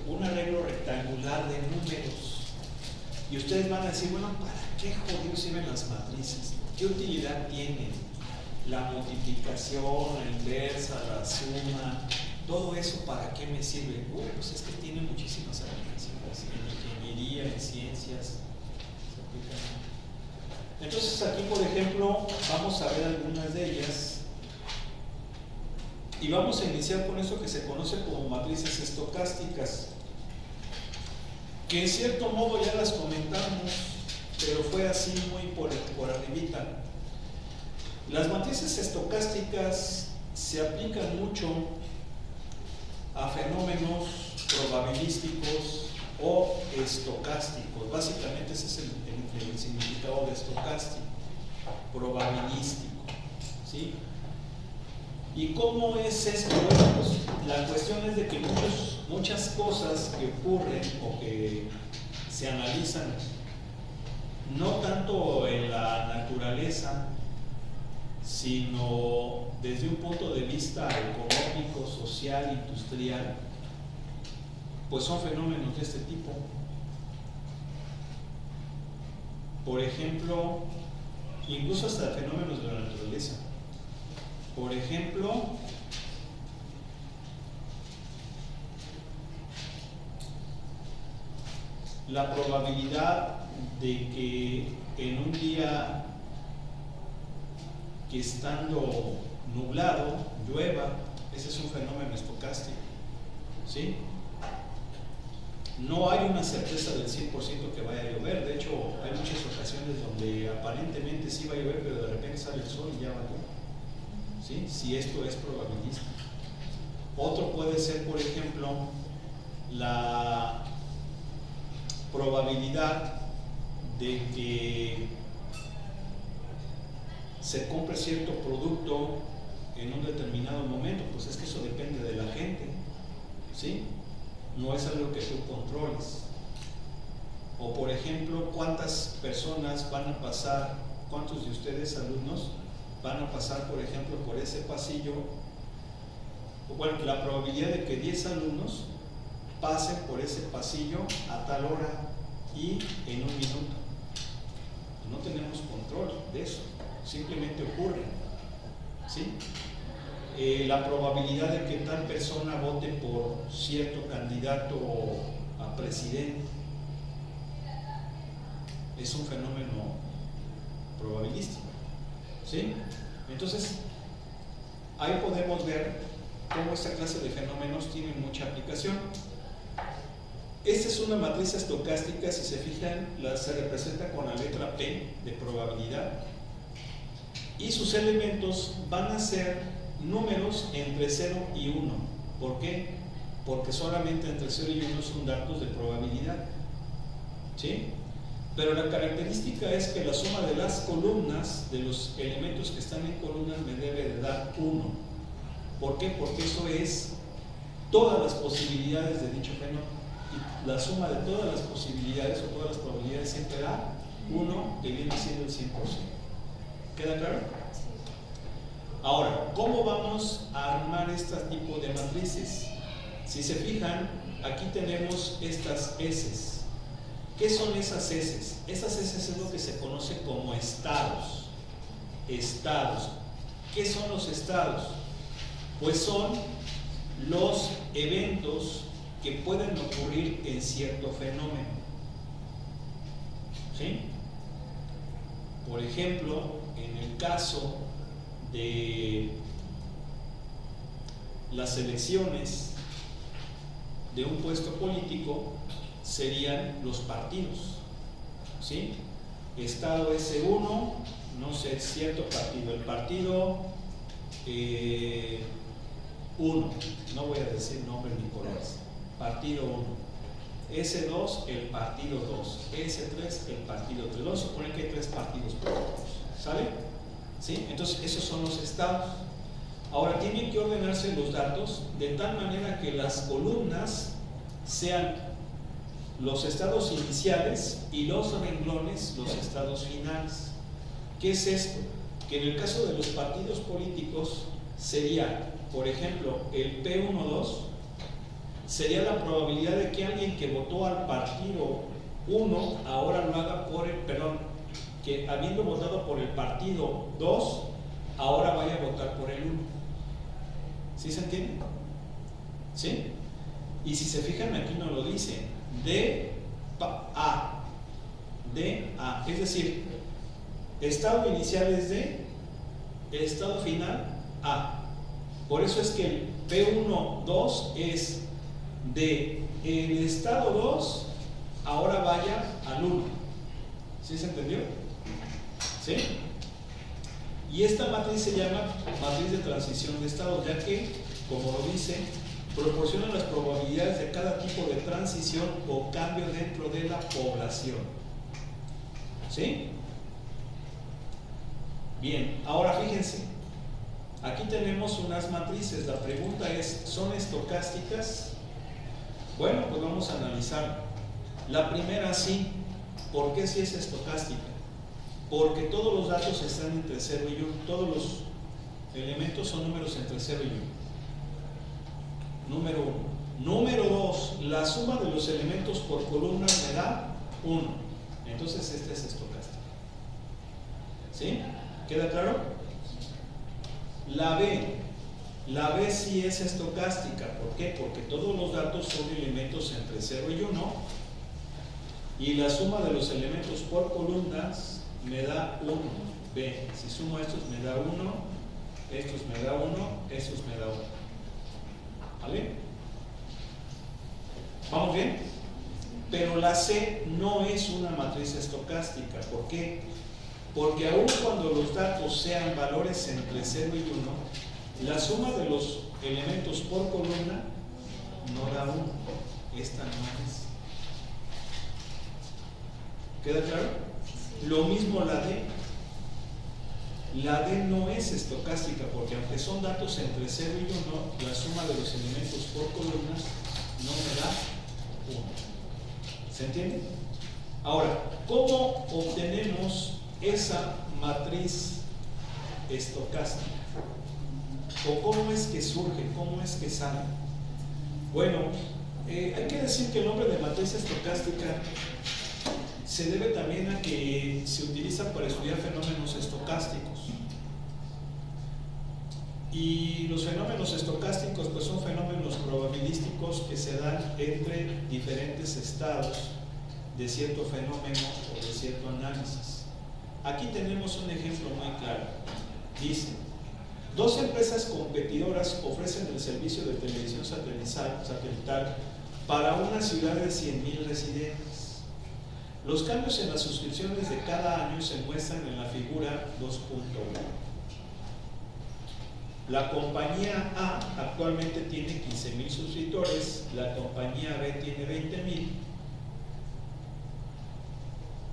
un arreglo rectangular de números. Y ustedes van a decir, bueno, ¿para qué jodidos sirven las matrices? ¿Qué utilidad tienen? La multiplicación, la inversa, la suma, todo eso, ¿para qué me sirve? Pues es que tiene muchísimas aplicaciones en ingeniería, en ciencias. Entonces aquí, por ejemplo, vamos a ver algunas de ellas. Y vamos a iniciar con eso que se conoce como matrices estocásticas, que en cierto modo ya las comentamos, pero fue así muy por arribita. Las matrices estocásticas se aplican mucho a fenómenos probabilísticos o estocásticos. Básicamente ese es el significado de estocástico, probabilístico, ¿sí? ¿Y cómo es esto? Bueno, pues la cuestión es de que muchas cosas que ocurren o que se analizan, no tanto en la naturaleza, sino desde un punto de vista económico, social, industrial, pues son fenómenos de este tipo. Por ejemplo, incluso hasta fenómenos de la naturaleza. Por ejemplo, la probabilidad de que en un día que estando nublado llueva, ese es un fenómeno estocástico, ¿sí? No hay una certeza del 100% que vaya a llover. De hecho, hay muchas ocasiones donde aparentemente sí va a llover, pero de repente sale el sol y ya va a llover, ¿sí? Si esto es probabilístico. Otro puede ser, por ejemplo, la probabilidad de que se compre cierto producto en un determinado momento. Pues es que eso depende de la gente, ¿sí? No es algo que tú controles. O por ejemplo, ¿cuántas personas van a pasar, cuántos de ustedes alumnos van a pasar, por ejemplo, por ese pasillo? Bueno, la probabilidad de que 10 alumnos pasen por ese pasillo a tal hora y en un minuto. No tenemos control de eso, simplemente ocurre, ¿sí? La probabilidad de que tal persona vote por cierto candidato a presidente es un fenómeno probabilístico, ¿sí? Entonces, ahí podemos ver cómo esta clase de fenómenos tienen mucha aplicación. Esta es una matriz estocástica, si se fijan, se representa con la letra P de probabilidad, y sus elementos van a ser números entre 0 y 1. ¿Por qué? Porque solamente entre 0 y 1 son datos de probabilidad, ¿sí? Pero la característica es que la suma de las columnas, de los elementos que están en columnas, me debe de dar 1. ¿Por qué? Porque eso es todas las posibilidades de dicho fenómeno. Y la suma de todas las posibilidades o todas las probabilidades siempre da 1, que viene siendo el 100%. ¿Queda claro? Ahora, ¿cómo vamos a armar este tipo de matrices? Si se fijan, aquí tenemos estas heces. ¿Qué son esas heces? Esas heces es lo que se conoce como estados. Estados. ¿Qué son los estados? Pues son los eventos que pueden ocurrir en cierto fenómeno, ¿sí? Por ejemplo, en el caso de las elecciones de un puesto político, serían los partidos, ¿sí? Estado S1, no sé, cierto partido, el partido 1, no voy a decir nombres ni colores, partido 1, S2, el partido 2, S3, el partido 3. Vamos a suponer que hay 3 partidos políticos, ¿sale? ¿Sí? Entonces, esos son los estados. Ahora, tienen que ordenarse los datos de tal manera que las columnas sean los estados iniciales y los renglones los estados finales. ¿Qué es esto? Que en el caso de los partidos políticos sería, por ejemplo, el P12 sería la probabilidad de que alguien que votó al partido 1 ahora lo haga por el, perdón, que habiendo votado por el partido 2, ahora vaya a votar por el 1. ¿Sí se entiende? ¿Sí? Y si se fijan aquí no lo dice, D A, es decir, estado inicial es D, estado final A. Por eso es que el P1-2 es de el estado 2, ahora vaya al 1. ¿Sí se entendió? ¿Sí? Y esta matriz se llama matriz de transición de estado, ya que, como lo dice, proporciona las probabilidades de cada tipo de transición o cambio dentro de la población. ¿Sí? Bien, ahora fíjense, aquí tenemos unas matrices. La pregunta es, ¿son estocásticas? Bueno, pues vamos a analizar. La primera sí. ¿Por qué sí es estocástica? Porque todos los datos están entre 0 y 1. Todos los elementos son números entre 0 y 1. Número 1. Número 2. La suma de los elementos por columna me da 1. Entonces esta es estocástica. ¿Sí? ¿Queda claro? La B. La B sí es estocástica. ¿Por qué? Porque todos los datos son elementos entre 0 y 1. Y la suma de los elementos por columnas me da 1. B. Si sumo estos me da 1. Estos me da 1. Estos me da 1. ¿Vale? ¿Vamos bien? Pero la C no es una matriz estocástica. ¿Por qué? Porque aun cuando los datos sean valores entre 0 y 1, la suma de los elementos por columna no da 1. Esta no es. ¿Queda claro? Lo mismo la D. La D no es estocástica porque aunque son datos entre 0 y 1, la suma de los elementos por columnas no me da 1. ¿Se entiende? Ahora, ¿cómo obtenemos esa matriz estocástica? ¿O cómo es que surge? ¿Cómo es que sale? Bueno, hay que decir que el nombre de matriz estocástica se debe también a que se utiliza para estudiar fenómenos estocásticos. Y los fenómenos estocásticos pues son fenómenos probabilísticos que se dan entre diferentes estados de cierto fenómeno o de cierto análisis. Aquí tenemos un ejemplo muy claro. Dice, dos empresas competidoras ofrecen el servicio de televisión satelital para una ciudad de 100,000 residentes. Los cambios en las suscripciones de cada año se muestran en la figura 2.1. La compañía A actualmente tiene 15,000 suscriptores, la compañía B tiene 20,000.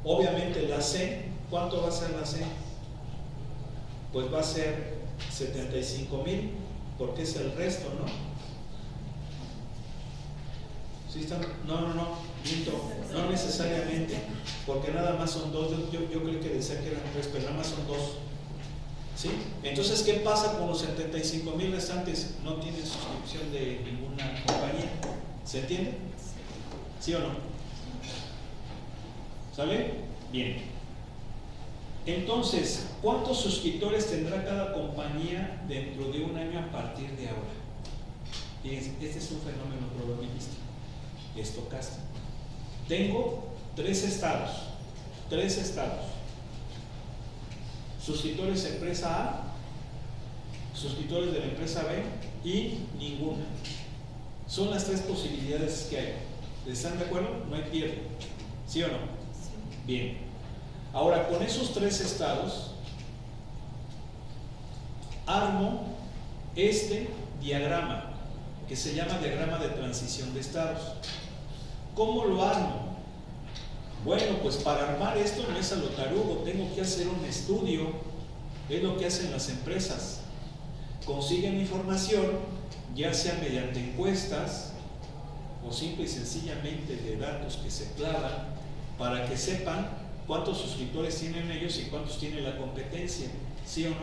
Obviamente la C, ¿cuánto va a ser la C? Pues va a ser 75,000, porque es el resto, ¿no? ¿Sí están? No, miento, no necesariamente, porque nada más son dos. Yo creo que decía que eran tres, pero nada más son dos. ¿Sí? Entonces, ¿qué pasa con los 75,000 restantes? No tienen suscripción de ninguna compañía. ¿Se entiende? ¿Sí o no? ¿Sale? Bien. Entonces, ¿cuántos suscriptores tendrá cada compañía dentro de un año a partir de ahora? Fíjense, este es un fenómeno probabilístico, estocástico. Tengo tres estados. Suscriptores de empresa A, suscriptores de la empresa B y ninguna. Son las tres posibilidades que hay. ¿Están de acuerdo? No hay pierde. ¿Sí o no? Sí. Bien. Ahora, con esos tres estados, armo este diagrama, que se llama diagrama de transición de estados. ¿Cómo lo armo? Bueno, pues para armar esto no es a lo tarugo, tengo que hacer un estudio. Es lo que hacen las empresas. Consiguen información, ya sea mediante encuestas o simple y sencillamente de datos que se clavan, para que sepan cuántos suscriptores tienen ellos y cuántos tiene la competencia. ¿Sí o no?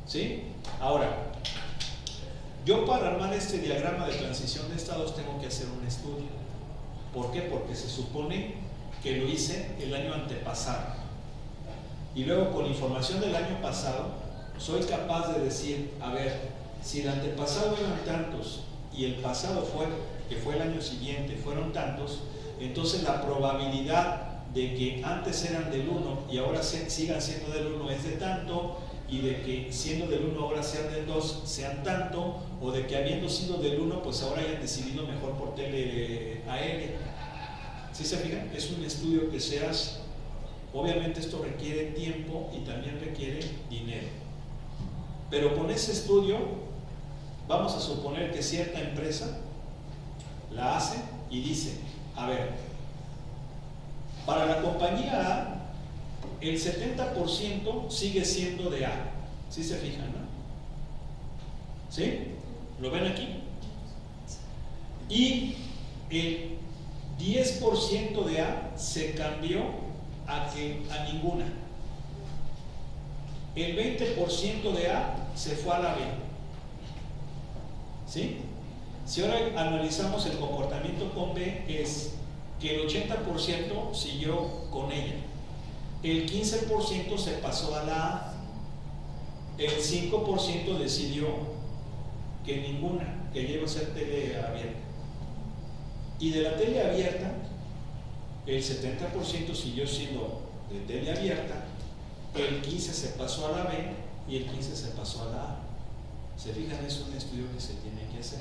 ¿Sí? Ahora, Yo para armar este diagrama de transición de estados tengo que hacer un estudio. ¿Por qué? Porque se supone que lo hice el año antepasado. Y luego con información del año pasado, soy capaz de decir, a ver, si el antepasado eran tantos y el pasado fue, que fue el año siguiente, fueron tantos, entonces la probabilidad de que antes eran del 1 y ahora sigan siendo del 1 es de tanto, y de que siendo del 1 ahora sean del 2 sean tanto, o de que habiendo sido del 1 pues ahora hayan decidido mejor por tele aérea. ¿Sí se fijan? Es un estudio que se hace. Obviamente esto requiere tiempo y también requiere dinero. Pero con ese estudio vamos a suponer que cierta empresa la hace y dice, a ver, para la compañía A el 70% sigue siendo de A. ¿Sí se fijan, no? ¿Sí? ¿Lo ven aquí? Y el 10% de A se cambió a ninguna. El 20% de A se fue a la B. ¿Sí? Si ahora analizamos el comportamiento con B, es que el 80% siguió con ella. El 15% se pasó a la A, el 5% decidió que ninguna, que ya iba a ser tele abierta. Y de la tele abierta, el 70% siguió siendo de tele abierta, el 15% se pasó a la B y el 15% se pasó a la A. ¿Se fijan? Es un estudio que se tiene que hacer,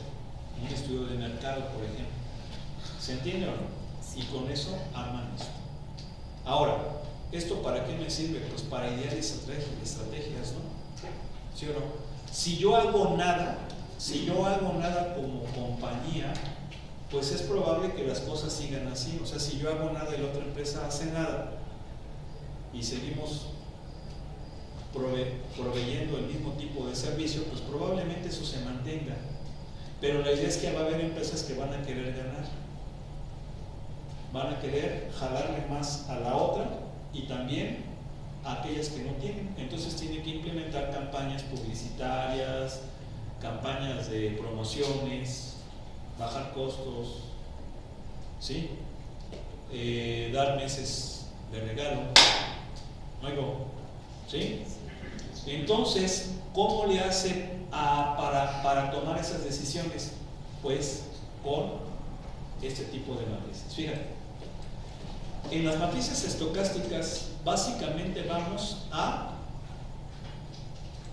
un estudio de mercado, por ejemplo. ¿Se entiende o no? Y con eso arman esto. Ahora, ¿esto para qué me sirve? Pues para idear estrategias, ¿no? ¿Sí o no? Si yo hago nada como compañía, pues es probable que las cosas sigan así. O sea, si yo hago nada y la otra empresa hace nada y seguimos proveyendo el mismo tipo de servicio, pues probablemente eso se mantenga. Pero la idea es que va a haber empresas que van a querer ganar, van a querer jalarle más a la otra y también a aquellas que no tienen. Entonces tiene que implementar campañas publicitarias, campañas de promociones, bajar costos, ¿sí? Dar meses de regalo, ¿sí? Entonces, ¿cómo le hace para tomar esas decisiones? Pues con este tipo de matrices. Fíjate, en las matrices estocásticas básicamente vamos a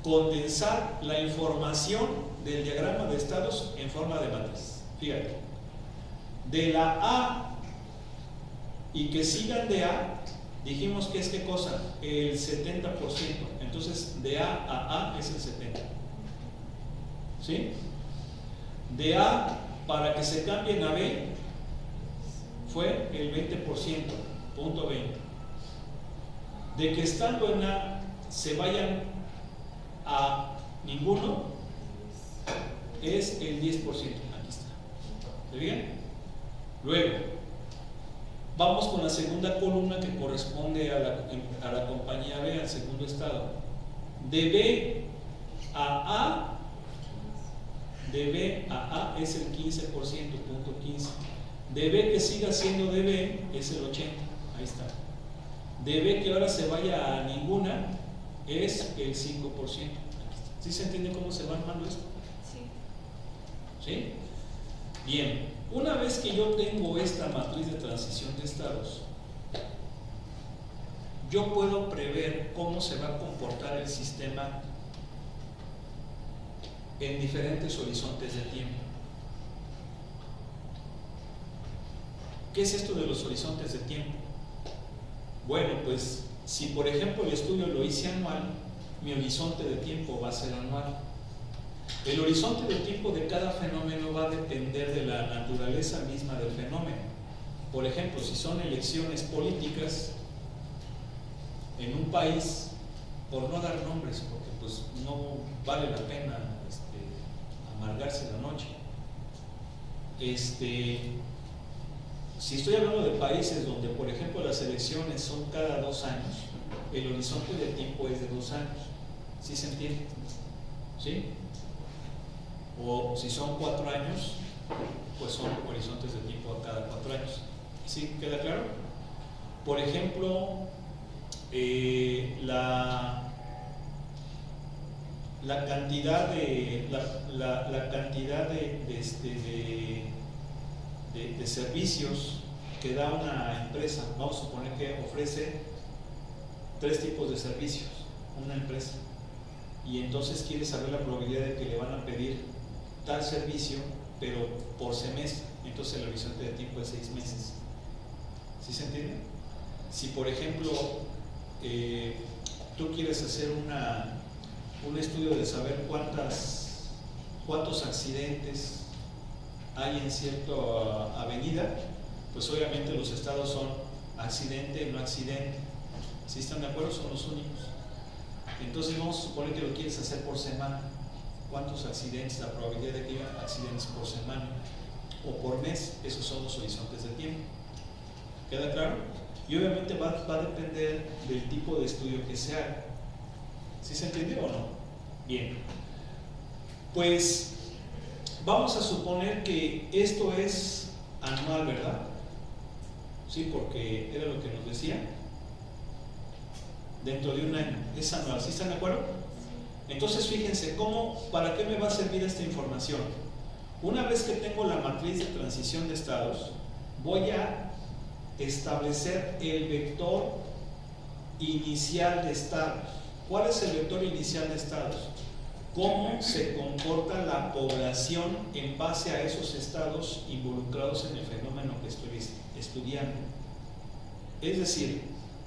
condensar la información del diagrama de estados en forma de matriz. Fíjate, de la A y que sigan de A, dijimos que es ¿qué cosa? El 70%. Entonces, de A a A es el 70%. ¿Sí? De A para que se cambien a B fue el 20%, punto 20. De que estando en A se vayan a ninguno es el 10%. Aquí está. ¿Se bien? Luego, vamos con la segunda columna que corresponde a la compañía B, al segundo estado. De B a A es el 15%, punto 15. De B que siga siendo de B es el 80%. Ahí está. De B que ahora se vaya a ninguna es el 5%. ¿Sí se entiende cómo se va armando esto? Sí. ¿Sí? Bien, una vez que yo tengo esta matriz de transición de estados, yo puedo prever cómo se va a comportar el sistema en diferentes horizontes de tiempo. ¿Qué es esto de los horizontes de tiempo? Bueno, pues si por ejemplo el estudio lo hice anual, mi horizonte de tiempo va a ser anual. El horizonte de tiempo de cada fenómeno va a depender de la naturaleza misma del fenómeno. Por ejemplo, si son elecciones políticas en un país, por no dar nombres, porque pues no vale la pena amargarse la noche. Si estoy hablando de países donde, por ejemplo, las elecciones son cada 2 años, el horizonte de tiempo es de 2 años. ¿Sí se entiende? ¿Sí? O si son 4 años, pues son horizontes de tiempo a cada 4 años. ¿Sí? ¿Queda claro? Por ejemplo, la cantidad de servicios que da una empresa, vamos a suponer que ofrece 3 tipos de servicios una empresa, y entonces quiere saber la probabilidad de que le van a pedir tal servicio, pero por semestre. Entonces el horizonte de tiempo es 6 meses. ¿Sí se entiende? Si por ejemplo tú quieres hacer un estudio de saber cuántos accidentes hay en cierta avenida, pues obviamente los estados son accidente, no accidente. ¿Sí están de acuerdo? Son los únicos. Entonces vamos a suponer que lo quieres hacer por semana. ¿Cuántos accidentes? La probabilidad de que haya accidentes por semana o por mes. Esos son los horizontes de tiempo. ¿Queda claro? Y obviamente va a depender del tipo de estudio que se haga. ¿Sí se entendió o no? Bien. Pues vamos a suponer que esto es anual, ¿verdad? Sí, porque era lo que nos decía. Dentro de un año, es anual. ¿Sí están de acuerdo? Entonces fíjense, ¿para qué me va a servir esta información? Una vez que tengo la matriz de transición de estados, voy a establecer el vector inicial de estados. ¿Cuál es el vector inicial de estados? ¿Cómo se comporta la población en base a esos estados involucrados en el fenómeno que estoy estudiando? Es decir,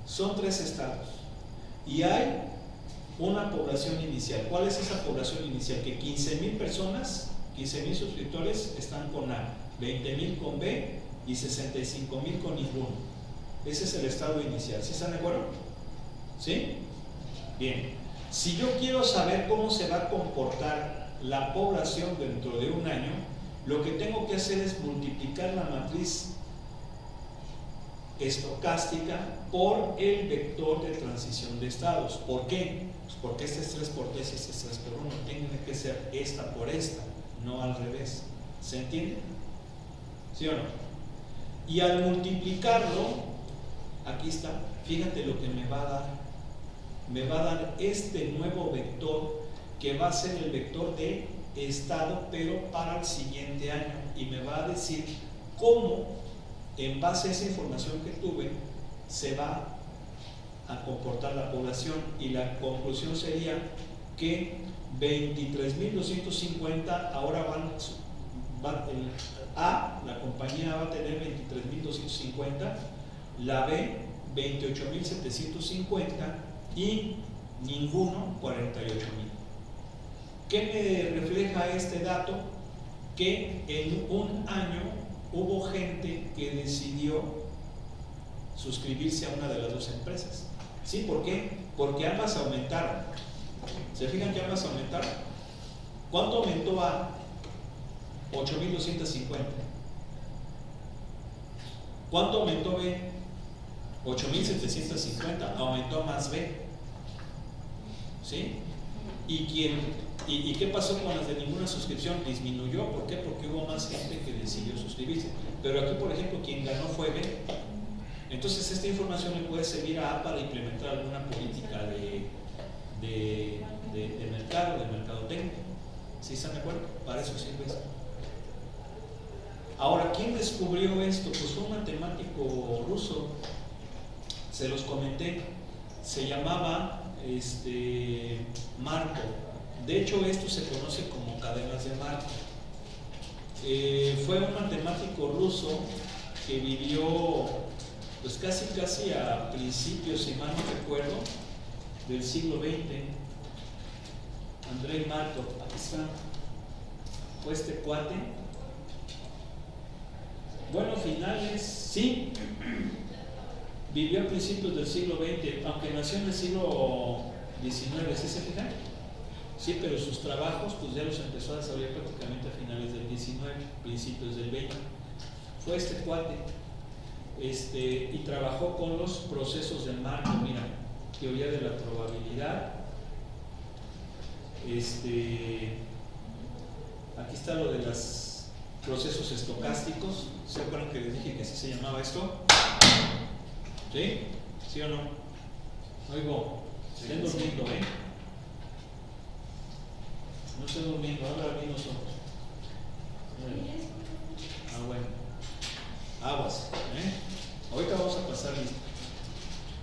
son 3 estados y hay una población inicial. ¿Cuál es esa población inicial? Que 15,000 personas, 15,000 suscriptores están con A, 20,000 con B y 65,000 con ninguno. Ese es el estado inicial. ¿Sí están de acuerdo? ¿Sí? Bien. Si yo quiero saber cómo se va a comportar la población dentro de un año, lo que tengo que hacer es multiplicar la matriz estocástica por el vector de transición de estados. ¿Por qué? Pues porque este es 3 por 3 y este es 3 por 1. Tiene que ser esta por esta, no al revés. ¿Se entiende? ¿Sí o no? Y al multiplicarlo, aquí está, fíjate lo que me va a dar. Me va a dar este nuevo vector que va a ser el vector de estado, pero para el siguiente año, y me va a decir cómo, en base a esa información que tuve, se va a comportar la población. Y la conclusión sería que 23,250 ahora la compañía va a tener 23,250, la B 28,750 y ninguno 48,000. ¿Qué me refleja este dato? Que en un año hubo gente que decidió suscribirse a una de las 2 empresas. ¿Sí? ¿Por qué? Porque ambas aumentaron. ¿Se fijan que ambas aumentaron? ¿Cuánto aumentó A? 8,250. ¿Cuánto aumentó B? 8,750. Aumentó más B. ¿Sí? ¿Y qué pasó con las de ninguna suscripción? Disminuyó. ¿Por qué? Porque hubo más gente que decidió suscribirse. Pero aquí, por ejemplo, quien ganó fue B. Entonces esta información le puede servir a A para implementar alguna política de mercado, de mercadotecnia. ¿Sí están de acuerdo? Para eso sirve esto. Ahora, ¿quién descubrió esto? Pues fue un matemático ruso. Se los comenté. Se llamaba Markov. De hecho, esto se conoce como cadenas de Markov. Fue un matemático ruso que vivió pues casi a principios, si mal no recuerdo, del siglo XX. Andrei Markov, aquí está. Fue este cuate. Bueno, finales, sí. Vivió a principios del siglo XX, aunque nació en el siglo XIX, ¿sí se fijan? Sí, pero sus trabajos pues ya los empezó a desarrollar prácticamente a finales del XIX, principios del XX. Fue este cuate, y trabajó con los procesos de Markov. Mira, teoría de la probabilidad. Aquí está lo de los procesos estocásticos. ¿Se acuerdan que les dije que así se llamaba esto? ¿Sí? ¿Sí o no? Oigo, estén durmiendo, ¿eh? No estén durmiendo, ahora abrí los ojos. Ah, bueno. Aguas, ¿eh? Ahorita vamos a pasar listo.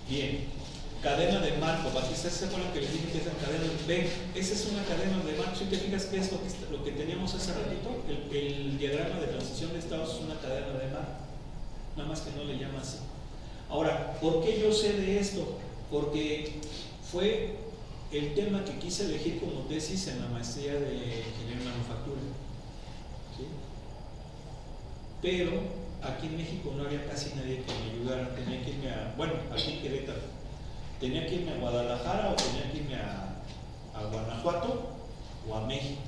Bien. Cadena de Markov. Aquí se acuerdan que les dije que es la cadena de... Ven, esa es una cadena de Markov. Si te fijas, ¿qué es lo que teníamos hace ratito? El diagrama de transición de estados es una cadena de Markov. Nada más que no le llama así. Ahora, ¿por qué yo sé de esto? Porque fue el tema que quise elegir como tesis en la maestría de Ingeniería en Manufactura. ¿Sí? Pero aquí en México no había casi nadie que me ayudara. Tenía que irme a... Bueno, aquí en Querétaro. Tenía que irme a Guadalajara o tenía que irme a Guanajuato o a México.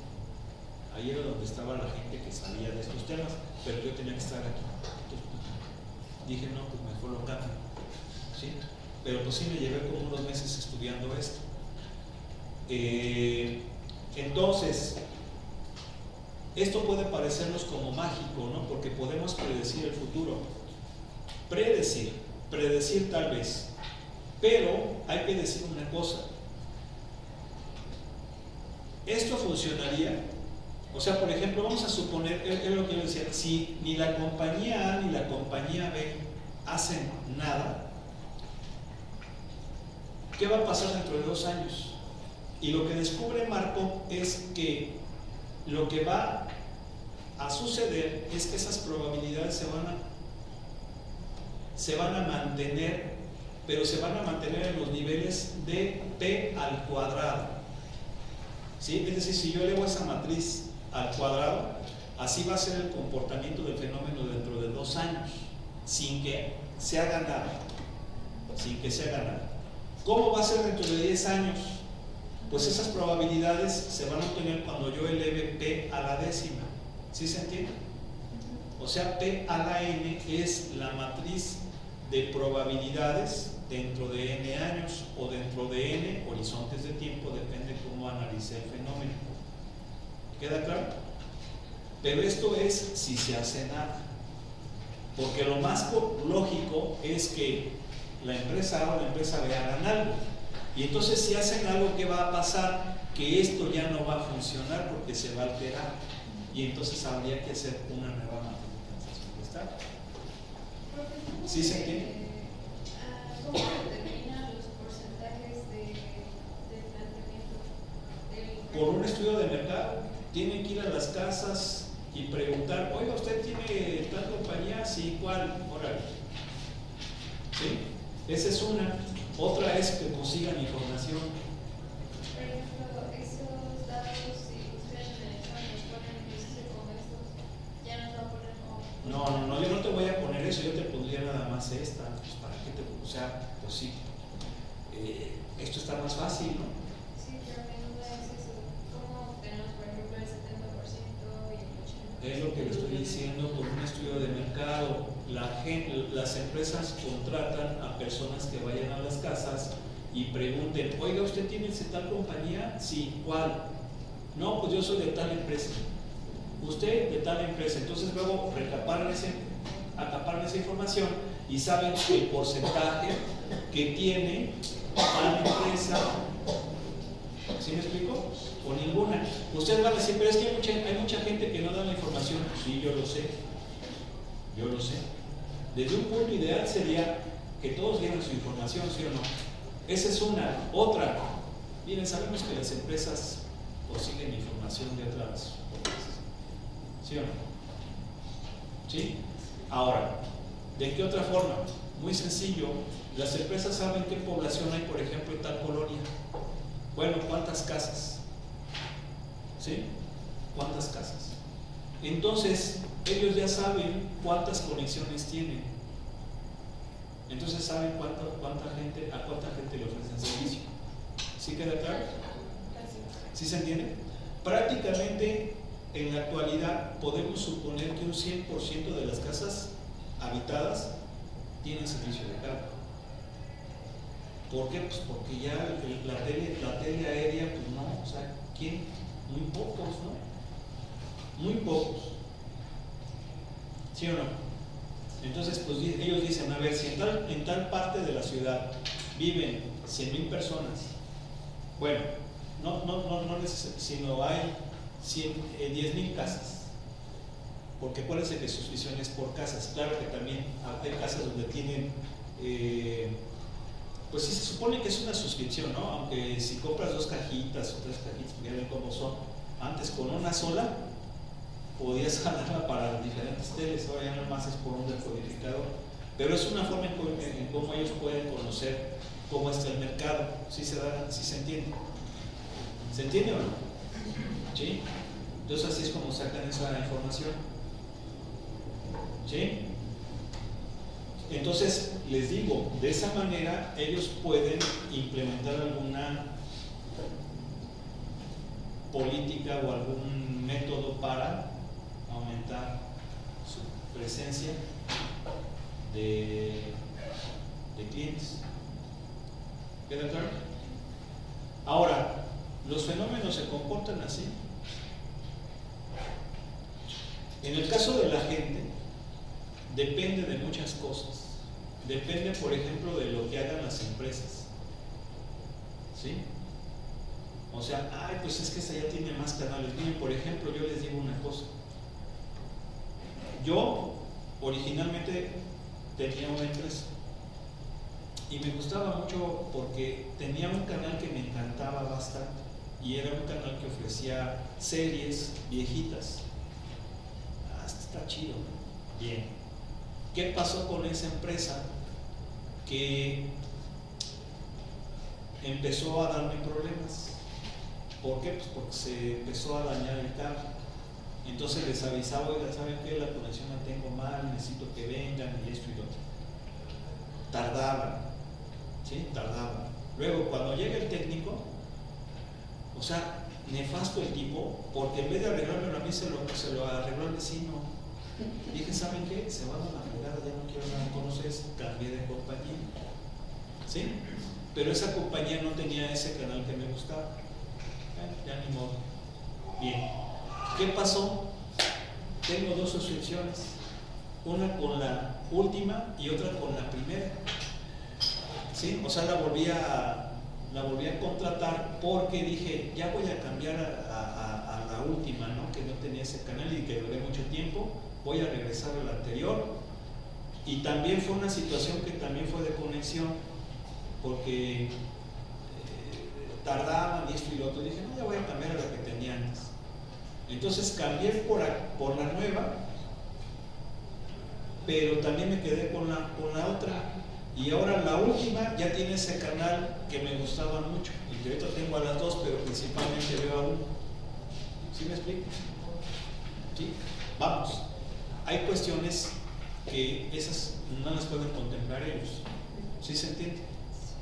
Ahí era donde estaba la gente que sabía de estos temas, pero yo tenía que estar aquí. Entonces, dije, no, pues mejor lo cambio. ¿Sí? Pero pues sí me llevé como unos meses estudiando esto. Entonces, esto puede parecernos como mágico, ¿no? Porque podemos predecir el futuro. Predecir tal vez. Pero hay que decir una cosa. Esto funcionaría, o sea, por ejemplo, vamos a suponer, es lo que yo decía, si ni la compañía A ni la compañía B hacen nada, ¿qué va a pasar dentro de 2 años? Y lo que descubre Markov es que lo que va a suceder es que esas probabilidades se van a mantener, pero se van a mantener en los niveles de P al cuadrado. ¿Sí? Es decir, si yo elevo esa matriz al cuadrado, así va a ser el comportamiento del fenómeno dentro de 2 años, sin que se haga nada. ¿Cómo va a ser dentro de 10 años? Pues esas probabilidades se van a obtener cuando yo eleve P a la décima. ¿Sí se entiende? O sea, P a la N es la matriz de probabilidades dentro de N años o dentro de N horizontes de tiempo, depende cómo analice el fenómeno. ¿Queda claro? Pero esto es si se hace nada. Porque lo más lógico es que la empresa A o la empresa B hagan algo. Y entonces si hacen algo, ¿qué va a pasar? Que esto ya no va a funcionar porque se va a alterar. Y entonces habría que hacer una nueva matriz de transición. ¿Está? ¿Sí se entiende? ¿Cómo determinan los porcentajes de planteamiento? Por un estudio de mercado. Tienen que ir a las casas y preguntar, oiga, ¿usted tiene tal compañía? Sí, ¿cuál? Órale. ¿Sí? Esa es una. Otra es que consigan información. Por ejemplo, esos datos, si ustedes los ponen inclusive con estos, ya nos va a poner como... No, yo no te voy a poner eso, yo te pondría nada más esta. Pues para qué te... O sea, pues sí. Esto está más fácil, ¿no? Sí, pero mi duda es eso. ¿Cómo tenemos, por ejemplo, el 70% y el 80%? Es lo que le estoy diciendo por un estudio de mercado. Las empresas contratan a personas que vayan a las casas y pregunten, oiga, ¿usted tiene tal compañía? Sí, ¿cuál? No, pues yo soy de tal empresa. Usted de tal empresa. Entonces luego acaparan esa información y saben el porcentaje que tiene tal empresa. ¿Sí me explico? O ninguna. Ustedes van a decir, pero es que hay mucha gente que no da la información. Sí, yo lo sé. Desde un punto ideal sería que todos dieran su información, ¿sí o no? Esa es una. Otra. Miren, sabemos que las empresas consiguen información de otras empresas. ¿Sí o no? ¿Sí? Ahora, ¿de qué otra forma? Muy sencillo. Las empresas saben qué población hay, por ejemplo, en tal colonia. Bueno, ¿cuántas casas? ¿Sí? ¿Cuántas casas? Entonces, ellos ya saben cuántas conexiones tienen. Entonces saben a cuánta gente le ofrecen servicio. ¿Sí queda claro? ¿Sí se entiende? Prácticamente, en la actualidad, podemos suponer que un 100% de las casas habitadas tienen servicio de cable. ¿Por qué? Pues porque ya la tele aérea, pues no, o sea, ¿quién? Muy pocos, ¿no? muy pocos, ¿sí o no? Entonces, pues ellos dicen, a ver, si en tal parte de la ciudad viven 100,000 personas, bueno, no necesariamente, sino hay 10,000 casas. Porque acuérdense que su visión es por casas. Claro que también hay casas donde tienen, pues sí se supone que es una suscripción, ¿no? Aunque si compras 2 cajitas o 3 cajitas, ya ven cómo son. Antes con una sola podías jalarla para diferentes teles, ahora ya nada más es por un decodificador. Pero es una forma en cómo ellos pueden conocer cómo está el mercado. ¿Sí se entiende? ¿Se entiende o no? ¿Sí? Entonces así es como sacan esa información. ¿Sí? Entonces, les digo, de esa manera ellos pueden implementar alguna política o algún método para aumentar su presencia de clientes. ¿Queda claro? Ahora, los fenómenos se comportan así. En el caso de la gente, depende de muchas cosas. Depende, por ejemplo, de lo que hagan las empresas. ¿Sí? O sea, ay, pues es que esa ya tiene más canales. Miren, por ejemplo, yo les digo una cosa. Yo originalmente tenía una empresa y me gustaba mucho porque tenía un canal que me encantaba bastante y era un canal que ofrecía series viejitas. Está chido. Bien. ¿Qué pasó con esa empresa? Que empezó a darme problemas. ¿Por qué? Pues porque se empezó a dañar el cable. Entonces les avisaba, oigan, ¿saben qué? La conexión la tengo mal, necesito que vengan y esto y lo otro. Tardaban, ¿sí? Tardaban. Luego, cuando llega el técnico, o sea, nefasto el tipo, porque en vez de arreglármelo a mí se lo arregló al vecino. Dije, ¿saben qué? Se van a la fregada, ya no quiero nada con ustedes, cambié de compañía. ¿Sí? Pero esa compañía no tenía ese canal que me gustaba. Ya ni modo. Bien. ¿Qué pasó? Tengo 2 suscripciones. Una con la última y otra con la primera. ¿Sí? O sea, la volví a contratar porque dije, ya voy a cambiar a la última, ¿no? Que no tenía ese canal y que duré mucho tiempo. Voy a regresar a la anterior. Y también fue una situación que también fue de conexión, porque tardaban y esto y lo otro. Dije, no, ya voy a cambiar a la que tenía antes. Entonces cambié por la nueva, pero también me quedé con la otra. Y ahora la última ya tiene ese canal que me gustaba mucho. Y que ahorita tengo a las 2, pero principalmente veo a uno. ¿Sí me explico? ¿Sí? Vamos. Hay cuestiones que esas no las pueden contemplar ellos. ¿Sí se entiende?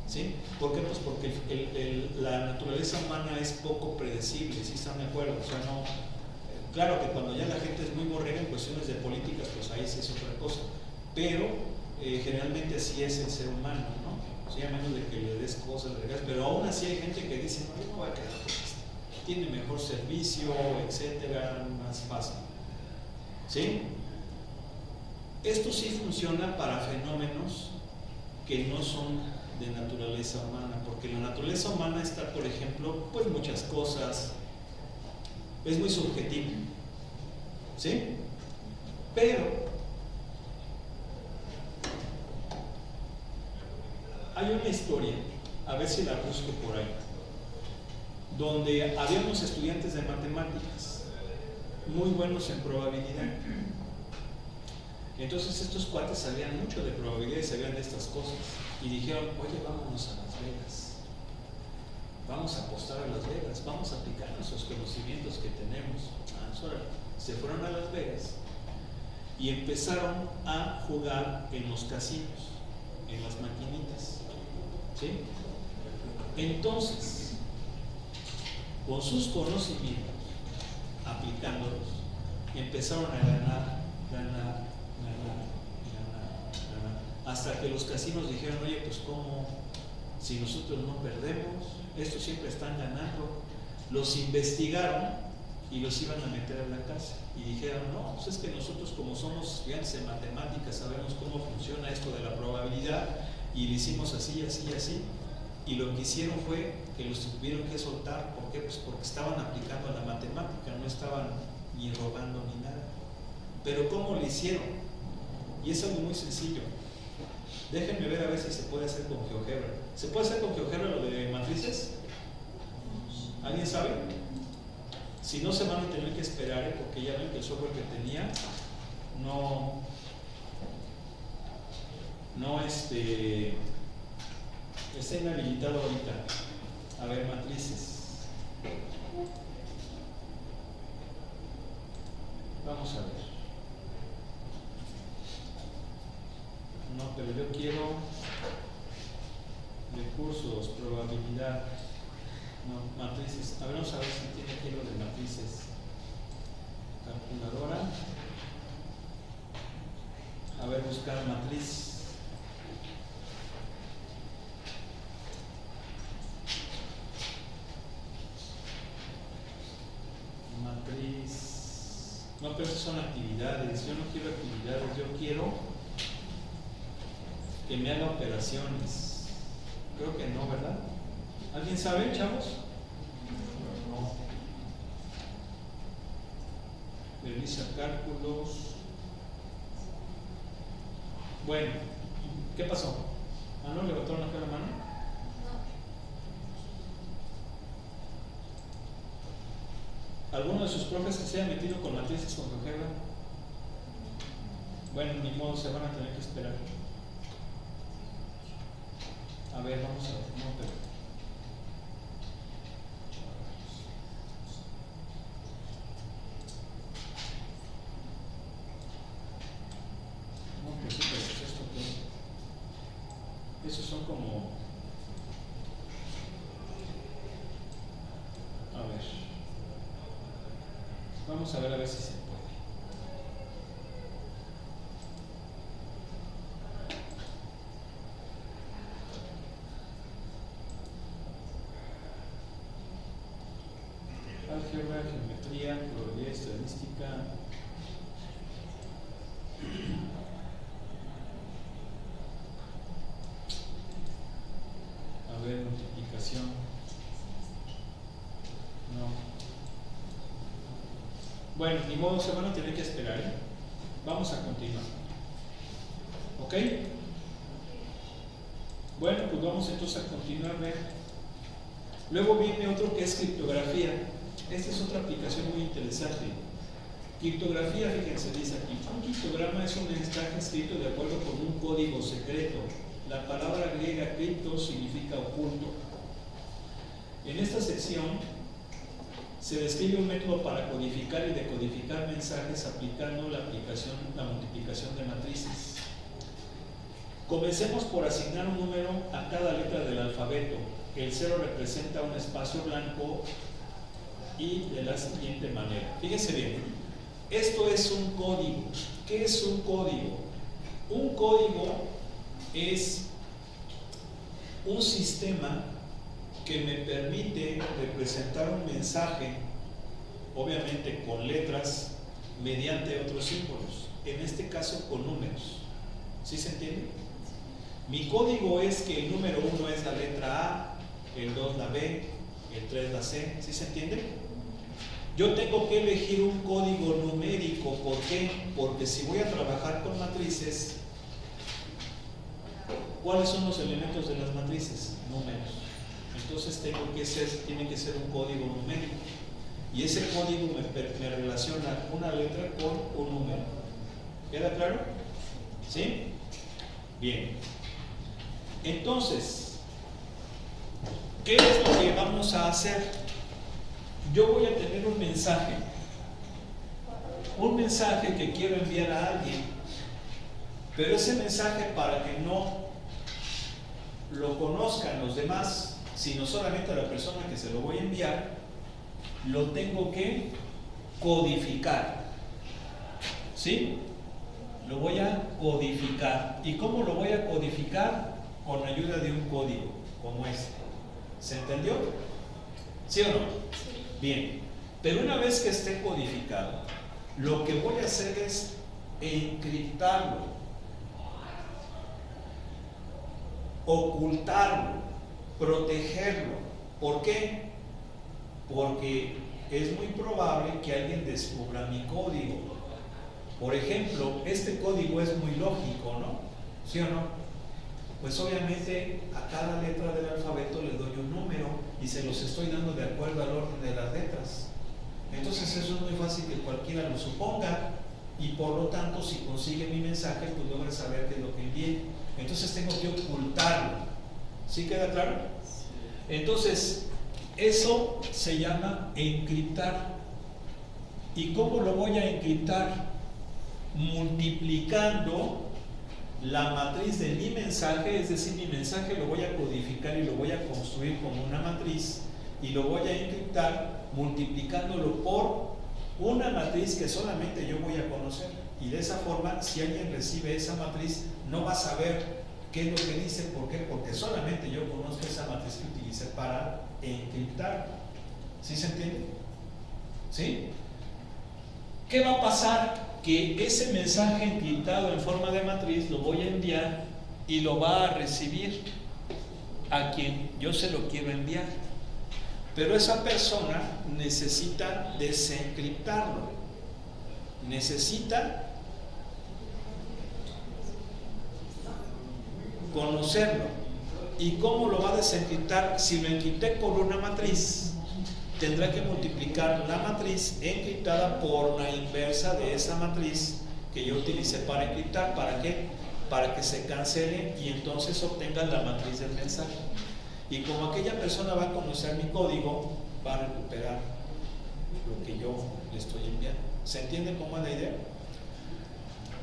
¿Sí? ¿Por qué? Pues porque la naturaleza humana es poco predecible, ¿sí están de acuerdo? O sea, no. Claro que cuando ya la gente es muy borrega en cuestiones de políticas, pues ahí sí es otra cosa. Pero generalmente así es el ser humano, ¿no? Sí, a menos de que le des cosas, pero aún así hay gente que dice, no, yo no voy a quedar con esto. Tiene mejor servicio, etcétera, más fácil. ¿Sí? Esto sí funciona para fenómenos que no son de naturaleza humana, porque la naturaleza humana está, por ejemplo, pues muchas cosas, es muy subjetivo, ¿sí? Pero hay una historia, a ver si la busco por ahí, donde había unos estudiantes de matemáticas muy buenos en probabilidad. Entonces estos cuates sabían mucho de probabilidad y sabían de estas cosas. Y dijeron, oye, vámonos a Las Vegas. Vamos a apostar a Las Vegas. Vamos a aplicar nuestros conocimientos que tenemos. Se fueron a Las Vegas y empezaron a jugar en los casinos, en las maquinitas. ¿Sí? Entonces, con sus conocimientos, aplicándolos, empezaron a ganar, hasta que los casinos dijeron, oye, pues cómo, si nosotros no perdemos, estos siempre están ganando. Los investigaron y los iban a meter a la cárcel. Y dijeron, no, pues es que nosotros como somos estudiantes de matemáticas sabemos cómo funciona esto de la probabilidad y lo hicimos así, así, así. Y lo que hicieron fue que los tuvieron que soltar. ¿Por qué? Pues porque estaban aplicando la matemática, no estaban ni robando ni nada. Pero ¿cómo lo hicieron? Y es algo muy sencillo. Déjenme ver a ver si se puede hacer con GeoGebra. ¿Se puede hacer con GeoGebra lo de matrices? ¿Alguien sabe? Si no, se van a tener que esperar, porque ya ven que el software que tenía no está inhabilitado ahorita. A ver, matrices. Vamos a ver. No, pero yo quiero recursos, probabilidad. No, matrices. A ver, vamos a ver si tiene aquí lo de matrices. Calculadora. A ver, buscar matriz. Matriz. No, pero esas son actividades. Yo no quiero actividades, yo quiero que me haga operaciones. Creo que no, ¿verdad? ¿Alguien sabe, chavos? No. Realiza cálculos. Bueno, ¿qué pasó? ¿Ah, no levantaron acá la mano? ¿Alguno de sus profes que se haya metido con matrices con GeoGebra? Bueno, ni modo, se van a tener que esperar. A ver, vamos a ver. No, pero... No, pues sí, pero esto que... Esos son como... A ver. Vamos a ver si se puede. Álgebra, geometría, probabilidad, estadística. A ver, multiplicación. No. Bueno, ni modo, se van a tener que esperar, ¿eh? Vamos a continuar. ¿Ok? Bueno, pues vamos entonces a continuar. ¿Ve? Luego viene otro que es criptografía. Esta es otra aplicación muy interesante. Criptografía, fíjense, dice aquí, un criptograma es un mensaje escrito de acuerdo con un código secreto. La palabra griega cripto significa oculto. En esta sección se describe un método para codificar y decodificar mensajes aplicando la multiplicación de matrices. Comencemos por asignar un número a cada letra del alfabeto. El 0 representa un espacio blanco y de la siguiente manera. Fíjense bien, esto es un código. ¿Qué es un código? Un código es un sistema que me permite representar un mensaje, obviamente con letras, mediante otros símbolos, en este caso con números. ¿Sí se entiende? Mi código es que el número 1 es la letra A, el 2 la B, el 3 la C. ¿Sí se entiende? Yo tengo que elegir un código numérico. ¿Por qué? Porque si voy a trabajar con matrices, ¿cuáles son los elementos de las matrices? Números. Entonces tiene que ser un código numérico. Y ese código me relaciona una letra con un número. ¿Queda claro? ¿Sí? Bien. Entonces, ¿qué es lo que vamos a hacer? Yo voy a tener un mensaje que quiero enviar a alguien, pero ese mensaje, para que no lo conozcan los demás, sino solamente a la persona que se lo voy a enviar, lo tengo que codificar. ¿Sí? Lo voy a codificar. ¿Y cómo lo voy a codificar? Con ayuda de un código como este. ¿Se entendió? ¿Sí o no? Sí. Bien. Pero una vez que esté codificado, lo que voy a hacer es encriptarlo, ocultarlo, protegerlo. ¿Por qué? Porque es muy probable que alguien descubra mi código. Por ejemplo, este código es muy lógico, ¿no? ¿Sí o no? Pues obviamente a cada letra del alfabeto le doy un número y se los estoy dando de acuerdo al orden de las letras. Entonces eso es muy fácil que cualquiera lo suponga y por lo tanto si consigue mi mensaje pues logra saber qué es lo que envié. Entonces tengo que ocultarlo. ¿Sí queda claro? Entonces eso se llama encriptar. ¿Y cómo lo voy a encriptar? Multiplicando la matriz de mi mensaje, es decir, mi mensaje lo voy a codificar y lo voy a construir como una matriz y lo voy a encriptar multiplicándolo por una matriz que solamente yo voy a conocer, y de esa forma si alguien recibe esa matriz no va a saber qué es lo que dice. ¿Por qué? Porque solamente yo conozco esa matriz que utilicé para encriptar. ¿Sí se entiende? ¿Sí? ¿Qué va a pasar? Que ese mensaje encriptado en forma de matriz lo voy a enviar y lo va a recibir a quien yo se lo quiero enviar. Pero esa persona necesita desencriptarlo, necesita conocerlo. ¿Y cómo lo va a desencriptar? Si lo encripté por una matriz, tendrá que multiplicar la matriz encriptada por la inversa de esa matriz que yo utilicé para encriptar. ¿Para qué? Para que se cancele y entonces obtenga la matriz del mensaje. Y como aquella persona va a conocer mi código, va a recuperar lo que yo le estoy enviando. ¿Se entiende cómo es la idea?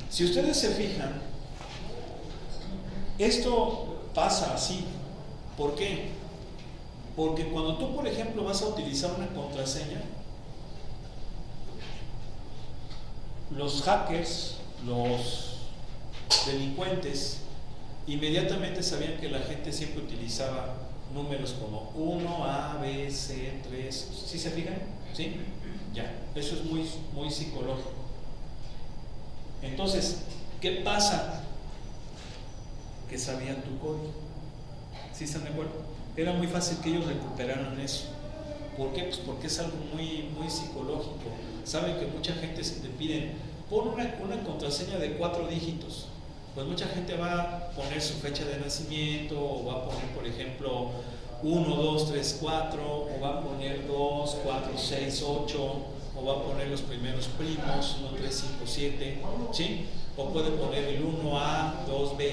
Si ustedes se fijan, esto pasa así. ¿Por qué? Porque cuando tú, por ejemplo, vas a utilizar una contraseña, los hackers, los delincuentes, inmediatamente sabían que la gente siempre utilizaba números como 1, A, B, C, 3. ¿Sí se fijan? ¿Sí? Ya. Eso es muy, muy psicológico. Entonces, ¿qué pasa? Que sabían tu código. ¿Sí están de acuerdo? Era muy fácil que ellos recuperaran eso. ¿Por qué? Pues porque es algo muy, muy psicológico. Saben que mucha gente se te piden, pon una contraseña de 4 dígitos. Pues mucha gente va a poner su fecha de nacimiento, o va a poner, por ejemplo, 1, 2, 3, 4, o va a poner 2, 4, 6, 8, o va a poner los primeros primos, 1, 3, 5, 7, ¿sí? O puede poner el 1A, 2B.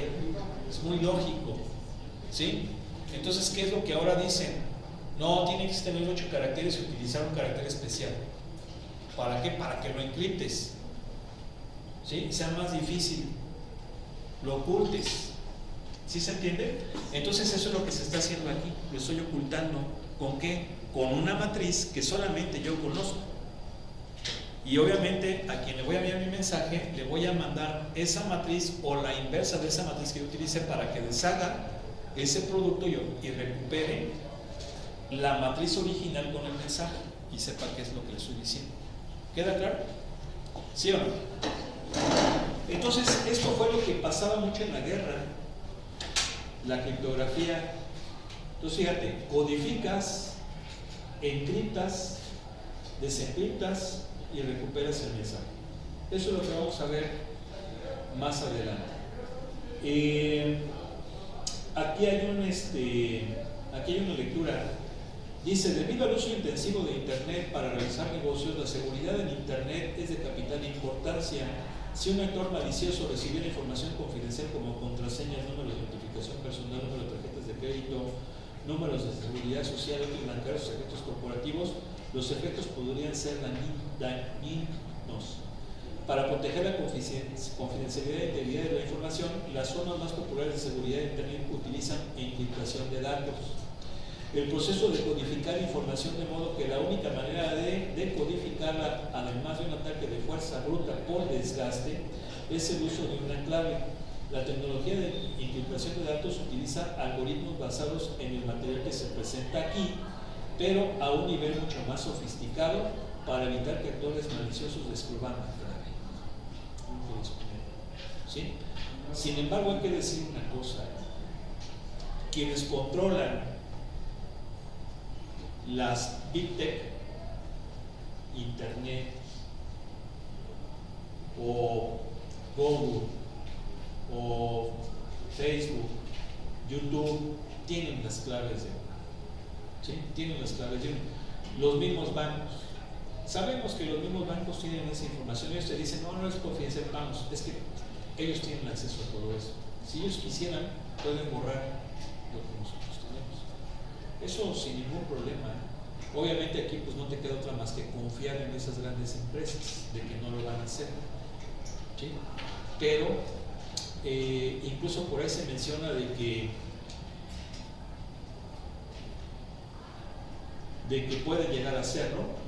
Es muy lógico, ¿sí? Entonces, ¿qué es lo que ahora dicen? No, tiene que tener 8 caracteres y utilizar un carácter especial. ¿Para qué? Para que lo encriptes, ¿sí? Sea más difícil, lo ocultes. ¿Sí se entiende? Entonces eso es lo que se está haciendo aquí. Lo estoy ocultando. ¿Con qué? Con una matriz que solamente yo conozco. Y obviamente a quien le voy a enviar mi mensaje, le voy a mandar esa matriz o la inversa de esa matriz que yo utilicé para que deshaga ese producto y recupere la matriz original con el mensaje y sepa qué es lo que le estoy diciendo. ¿Queda claro? ¿Sí o no? Entonces, esto fue lo que pasaba mucho en la guerra, la criptografía. Entonces, fíjate, codificas, encriptas, desencriptas y recuperas el mensaje. Eso es lo que vamos a ver más adelante. Aquí hay una lectura. Dice, debido al uso intensivo de Internet para realizar negocios, la seguridad en Internet es de capital importancia. Si un actor malicioso recibiera información confidencial como contraseñas, números de identificación personal, números de tarjetas de crédito, números de seguridad social, otros bancarios, secretos corporativos, los efectos podrían ser dañinos. Para proteger la confidencialidad e integridad de la información, las formas más populares de seguridad de Internet utilizan encriptación de datos. El proceso de codificar información de modo que la única manera de codificarla, además de un ataque de fuerza bruta por desgaste, es el uso de una clave. La tecnología de encriptación de datos utiliza algoritmos basados en el material que se presenta aquí, pero a un nivel mucho más sofisticado para evitar que actores maliciosos descubran la clave. ¿Sí? Sin embargo, hay que decir una cosa: quienes controlan las Big Tech, Internet o Google o Facebook, YouTube, tienen las claves de uno. ¿Sí? Tienen las claves de uno. Los mismos bancos. Sabemos que los mismos bancos tienen esa información. Ellos te dicen, no, no es confidencial, vamos, es que ellos tienen acceso a todo eso. Si ellos quisieran, pueden borrar lo que nosotros tenemos. Eso sin ningún problema. Obviamente aquí pues no te queda otra más que confiar en esas grandes empresas de que no lo van a hacer. ¿Sí? Pero incluso por ahí se menciona de que puede llegar a ser, ¿no?